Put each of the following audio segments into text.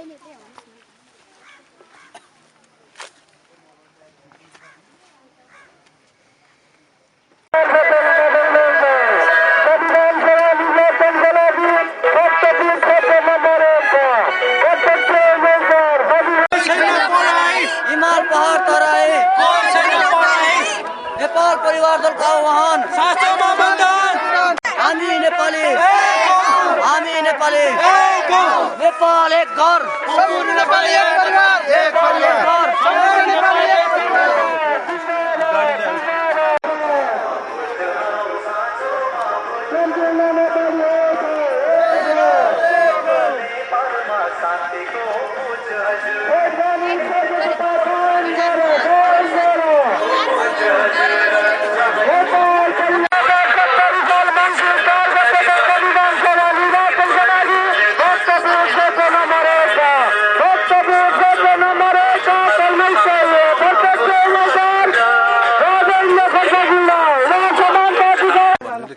नेपाल परिवार दलका आह्वान हामी नेपाली नेपाल एक घर नेपाली एक परिवार एक परिवार नेपाली एक परिवार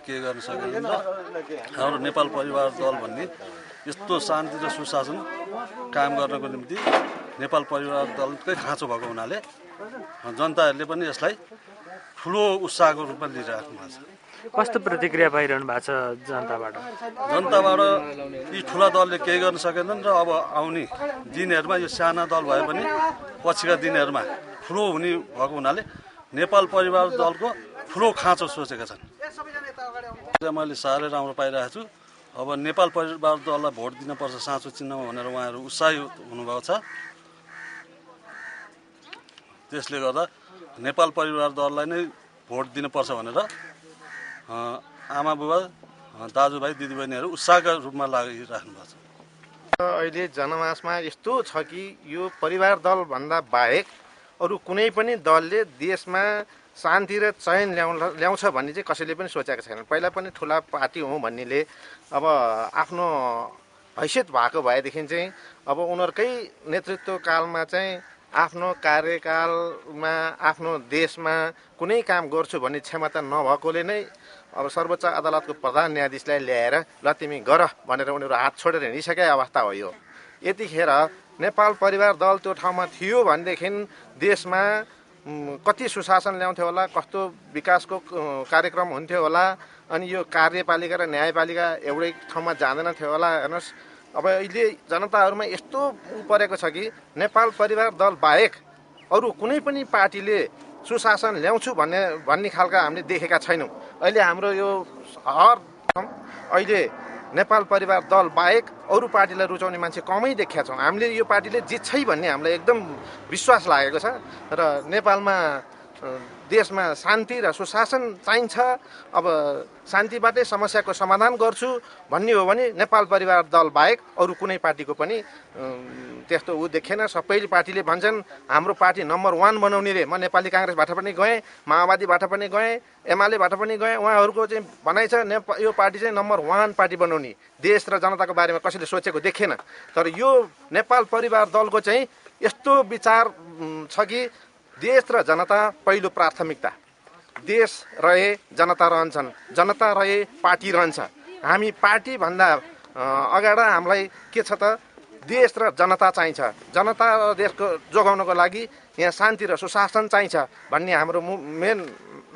के गर्न सकिन्छ हाम्रो नेपाल परिवार दल भन्ने यस्तो शान्ति र सुशासन काम गर्नको निम्ति नेपाल परिवार दलकै खाँचो भएको हुनाले जनताहरूले पनि यसलाई ठुलो उत्साहको रूपमा लिइराख्नु भएको छ। कस्तो प्रतिक्रिया पाइरहनु भएको छ जनताबाट? जनताबाट यी ठुला दलले केही गर्न सकेनन् र अब आउने दिनहरूमा यो साना दल भए पनि पछिका दिनहरूमा ठुलो हुने भएको हुनाले नेपाल परिवार दलको ठुलो खाँचो सोचेका छन्। मैले साह्रै राम्रो पाइरहेको छु। अब नेपाल परिवार दललाई भोट दिनुपर्छ साँचो चिन्हमा भनेर उहाँहरू उत्साही हुनुभएको छ। त्यसले गर्दा नेपाल परिवार दललाई नै भोट दिनुपर्छ भनेर आमा बुबा दाजुभाइ दिदीबहिनीहरू उत्साहका रूपमा लागिराख्नु भएको छ। अहिले जनमासमा यस्तो छ कि यो परिवार दल भन्दा बाहेक अरू कुनै पनि दलले देशमा शान्ति र चयन ल्याउँछ भन्ने चाहिँ कसैले पनि सोचेका छैनन्। पहिला पनि ठुला पार्टी हो भन्नेले अब आफ्नो हैसियत भएको भएदेखि चाहिँ अब उनीहरूकै नेतृत्व कालमा चाहिँ आफ्नो कार्यकालमा आफ्नो देशमा कुनै काम गर्छु भन्ने क्षमता नभएकोले नै अब सर्वोच्च अदालतको प्रधान न्यायाधीशलाई ल्याएर ल तिमी गर भनेर उनीहरू हात छोडेर हिँडिसकेको अवस्था हो यो। यतिखेर नेपाल परिवार दल त्यो ठाउँमा थियो भनेदेखि देशमा कति सुशासन ल्याउँथ्यो होला, कस्तो विकासको कार्यक्रम हुन्थ्यो होला, अनि यो कार्यपालिका र न्यायपालिका एउटै ठाउँमा जाँदैन थियो होला। हेर्नुहोस् अब अहिले जनताहरूमा यस्तो परेको छ कि नेपाल परिवार दल बाहेक अरू कुनै पनि पार्टीले सुशासन ल्याउँछु भन्ने खालका हामीले देखेका छैनौँ। अहिले हाम्रो यो हर अहिले नेपाल परिवार दल बाहेक अरू पार्टीलाई रुचाउने मान्छे कमै देखेका छौँ। हामीले यो पार्टीले जित्छै भन्ने हामीलाई एकदम विश्वास लागेको छ र नेपालमा देशमा शान्ति र सुशासन चाहिन्छ। अब शान्तिबाटै समस्याको समाधान गर्छु भन्ने हो भने नेपाल परिवार दल बाहेक अरू कुनै पार्टीको पनि त्यस्तो देखेन। सबैले पार्टीले भन्छन् हाम्रो पार्टी नम्बर 1 बनाउने रे। म नेपाली काङ्ग्रेसबाट पनि गएँ, माओवादीबाट पनि गएँ, एमालेबाट पनि गएँ। उहाँहरूको चाहिँ भनाइ छ यो पार्टी चाहिँ नम्बर 1 पार्टी बनाउने। देश र जनताको बारेमा कसैले सोचेको देखेन। तर यो नेपाल परिवार दलको चाहिँ यस्तो विचार छ कि देश र जनता पहिलो प्राथमिकता। देश रहे जनता रहन्छन्, जनता रहे पार्टी रहन्छ। हामी पार्टी भन्दा अगाडि हामीलाई के छ त देश र जनता चाहिन्छ। जनता र देशको जोगाउनको लागि यहाँ शान्ति र सुशासन चाहिन्छ भन्ने हाम्रो मेन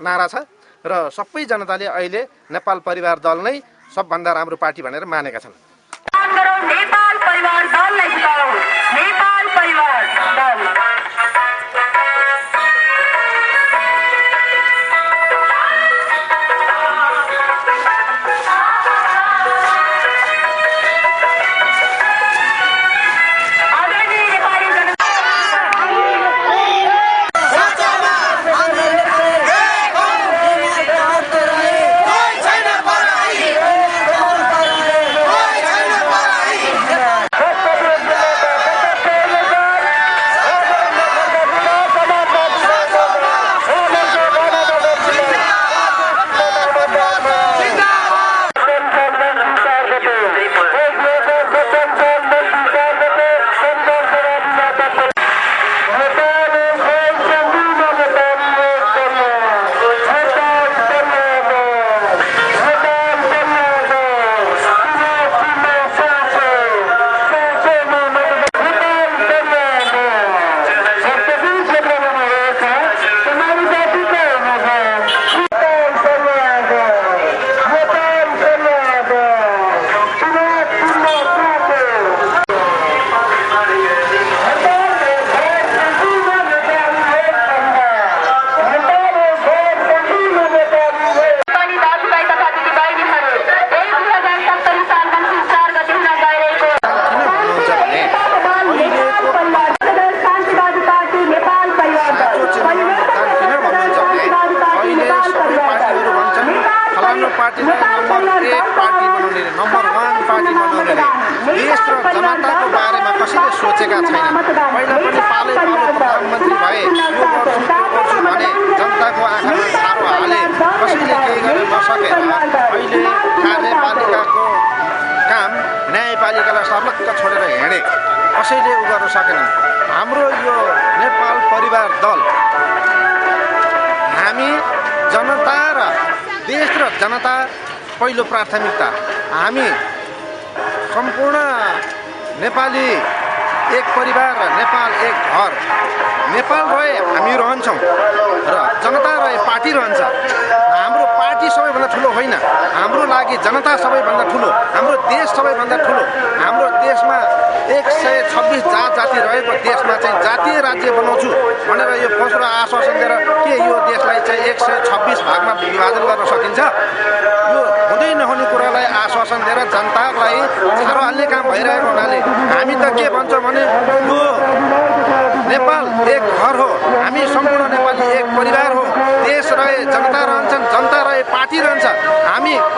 नारा छ र सबै जनताले अहिले नेपाल परिवार दल नै सबभन्दा राम्रो पार्टी भनेर मानेका छन्। नेपाल परिवार दललाई जिताऊ, नेपाल परिवार दल। बाँचेका छैनन्। पहिला पनि पालो प्रधानमन्त्री भए, यो गर्छु त्यो गर्छु भने जनताको आँखामा सारो हाले, कसैले केही गर्न नसकेर अहिले कार्यपालिकाको काम न्यायपालिकालाई सर्लक्क छोडेर हिँडे, कसैले उ गर्न सकेनन्। हाम्रो यो नेपाल परिवार दल हामी जनता र देश र जनता पहिलो प्राथमिकता। हामी सम्पूर्ण नेपाली एक परिवार र नेपाल एक घर। नेपाल रहे हामी रहन्छौँ र जनता रहे पार्टी रहन्छ। हाम्रो पार्टी सबैभन्दा ठुलो होइन, हाम्रो लागि जनता सबैभन्दा ठुलो, हाम्रो देश सबैभन्दा ठुलो। हाम्रो देशमा 126 जाति रहेको देशमा चाहिँ जातीय राज्य बनाउँछु भनेर यो फोस्रो आश्वासन दिएर के यो देशलाई चाहिँ 126 भागमा विभाजन गर्न सकिन्छ? यो हुँदै नहुने कुरालाई आश्वासन दिएर जनतालाई छारो हाल्ने काम भइरहेको हुनाले हामी त के भन्छौँ भने यो नेपाल एक घर हो, हामी सम्पूर्ण नेपाली एक परिवार हो। देश रहे जनता रहन्छन्, जनता रहे पार्टी रहन्छ।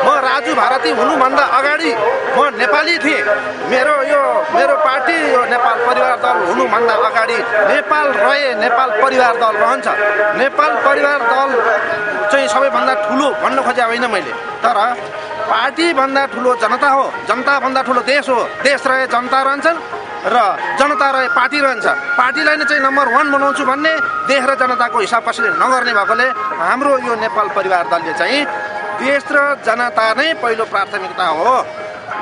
म राजु भारती हुनुभन्दा अगाडि म नेपाली थिएँ। मेरो पार्टी यो नेपाल परिवार दल हुनुभन्दा अगाडि नेपाल रहे नेपाल परिवार दल रहन्छ। नेपाल परिवार दल चाहिँ सबैभन्दा ठुलो भन्न खोजे होइन मैले, तर पार्टीभन्दा ठुलो जनता हो, जनताभन्दा ठुलो देश हो। देश रहे जनता रहन्छन् र जनता रहे पार्टी रहन्छ। पार्टीलाई नै चाहिँ नम्बर 1 बनाउँछु भन्ने देश र जनताको हिसाब कसैले नगर्ने भएकोले हाम्रो यो नेपाल परिवार दलले चाहिँ देश र जनता नै पहिलो प्राथमिकता हो।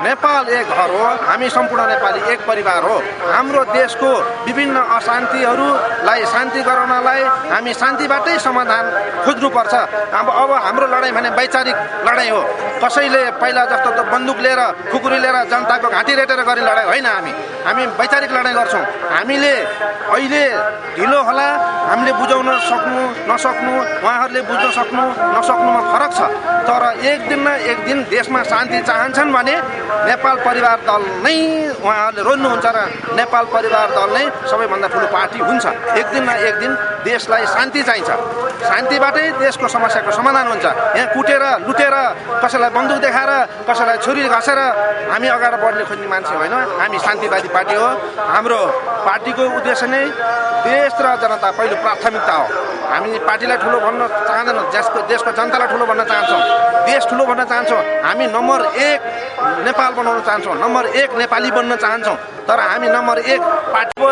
नेपाल एक घर हो, हामी सम्पूर्ण नेपाली एक परिवार हो। हाम्रो देशको विभिन्न अशान्तिहरूलाई शान्ति गराउनलाई हामी शान्तिबाटै समाधान खोज्नुपर्छ। अब हाम्रो लडाइँ भने वैचारिक लडाइँ हो। कसैले पहिला जस्तो त बन्दुक लिएर खुकुरी लिएर जनताको घाँटी रेटेर गर्ने लडाइँ होइन। हामी वैचारिक लडाइँ गर्छौँ। हामीले अहिले ढिलो होला, हामीले बुझाउन सक्नु नसक्नु, उहाँहरूले बुझ्न सक्नु नसक्नुमा फरक छ। तर एक दिन न एक दिन देशमा शान्ति चाहन्छन् भने नेपाल परिवार दल नै उहाँहरूले रोज्नुहुन्छ र नेपाल परिवार दल नै सबैभन्दा ठुलो पार्टी हुन्छ। एक दिन न एक दिन देशलाई शान्ति चाहिन्छ। शान्तिबाटै देशको समस्याको समाधान हुन्छ। यहाँ कुटेर लुटेर कसैलाई बन्दुक देखाएर कसैलाई छुरी घसेर हामी अगाडि बढ्ने खोज्ने मान्छे होइन। हामी शान्तिवादी पार्टी हो। हाम्रो पार्टीको उद्देश्य नै देश र जनता पहिलो प्राथमिकता हो। हामी पार्टीलाई ठुलो भन्न चाहँदैनौँ, देशको जनतालाई ठुलो भन्न चाहन्छौँ, देश ठुलो भन्न चाहन्छौँ। हामी नम्बर 1 नेपाल बनाउन चाहन्छौँ, नम्बर 1 नेपाली बन्न चाहन्छौँ। तर हामी नम्बर 1 पार्टीको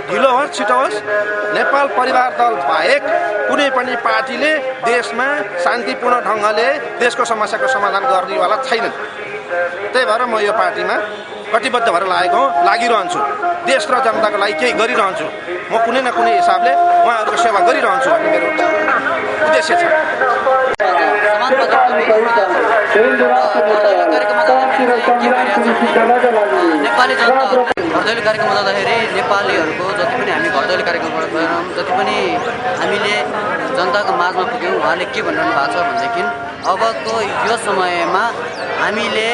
ढिलो होस् छिटो होस् नेपाल परिवार दल बाहेक कुनै पनि पार्टीले देशमा शान्तिपूर्ण ढङ्गले देशको समस्याको समाधान गर्नेवाला छैनन्। त्यही भएर म यो पार्टीमा कटिबद्ध भएर लागिरहन्छु। देश र जनताको लागि केही गरिरहन्छु। म कुनै न कुनै हिसाबले उहाँहरूको सेवा गरिरहन्छु भन्ने मेरो उद्देश्य छ। नेपाली जनता घरदैलो कार्यक्रम जाँदाखेरि नेपालीहरूको जति पनि हामी घरदैलो कार्यक्रमबाट गयौँ, जति पनि हामीले जनताको माझमा पुग्यौँ, उहाँले के भनिरहनु भएको छ भनेदेखि अबको यो समयमा हामीले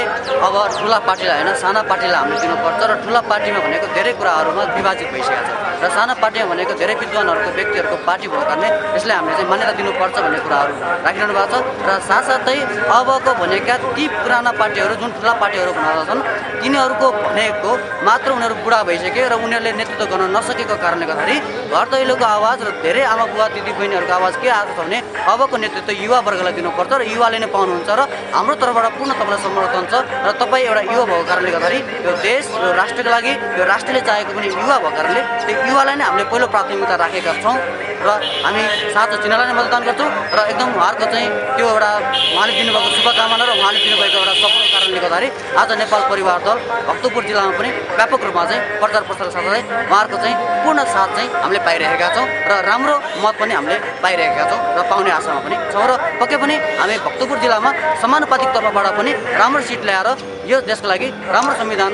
अब ठुला पार्टीलाई होइन साना पार्टीलाई हामीले दिनुपर्छ र ठुला पार्टीमा भनेको धेरै कुराहरूमा विभाजित भइसकेको छ र साना पार्टीमा भनेको धेरै विद्वानहरूको व्यक्तिहरूको पार्टी भएको कारणले यसलाई हामीले चाहिँ मान्यता दिनुपर्छ भन्ने कुराहरू राखिरहनु भएको छ। र साथसाथै अबको भनेका ती पुराना पार्टीहरू जुन ठुला पार्टीहरू भनेका छन् तिनीहरूको भनेको मात्र उनीहरू बुढा भइसक्यो र उनीहरूले नेतृत्व गर्न नसकेको कारणले गर्दाखेरि घर दैलोको आवाज र धेरै आमा बुवा दिदी बहिनीहरूको आवाज के आएको छ भने अबको नेतृत्व युवा वर्गलाई दिनुपर्छ र युवाले नै पाउनुहुन्छ र हाम्रो तर्फबाट पूर्ण तपाईँलाई समर्थन छ। र तपाईँ एउटा युवा भएको कारणले गर्दाखेरि यो देश यो राष्ट्रको लागि यो राष्ट्रले चाहेको पनि युवा भएको कारणले त्यो युवालाई नै हामीले पहिलो प्राथमिकता राखेका छौँ र हामी साँचो चिनालाई नै मतदान गर्छौँ र एकदम उहाँहरूको चाहिँ त्यो एउटा उहाँले दिनुभएको शुभकामना र उहाँले दिनुभएको एउटा सपोर्टको कारणले गर्दाखेरि आज नेपाल परिवार दल भक्तपुर जिल्लामा पनि व्यापक रूपमा चाहिँ प्रचार प्रसार साथसाथै उहाँहरूको चाहिँ पूर्ण साथ चाहिँ हामीले पाइरहेका छौँ र राम्रो मत पनि हामीले पाइरहेका छौँ र पाउने आशामा पनि छौँ। र पक्कै पनि हामी भक्तपुर जिल्लामा समानुपातिक तर्फबाट पनि राम्रो सिट ल्याएर यो देशको लागि राम्रो संविधान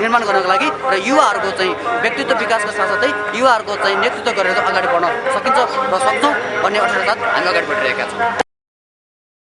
निर्माण गर्नको लागि र युवाहरूको चाहिँ व्यक्तित्व विकासका साथसाथै युवाहरूको चाहिँ नेतृत्व गरेर अगाडि बढ्न सकिन्छ र सक्छौँ भन्ने अठार साथ हामी अगाडि बढिरहेका छौँ।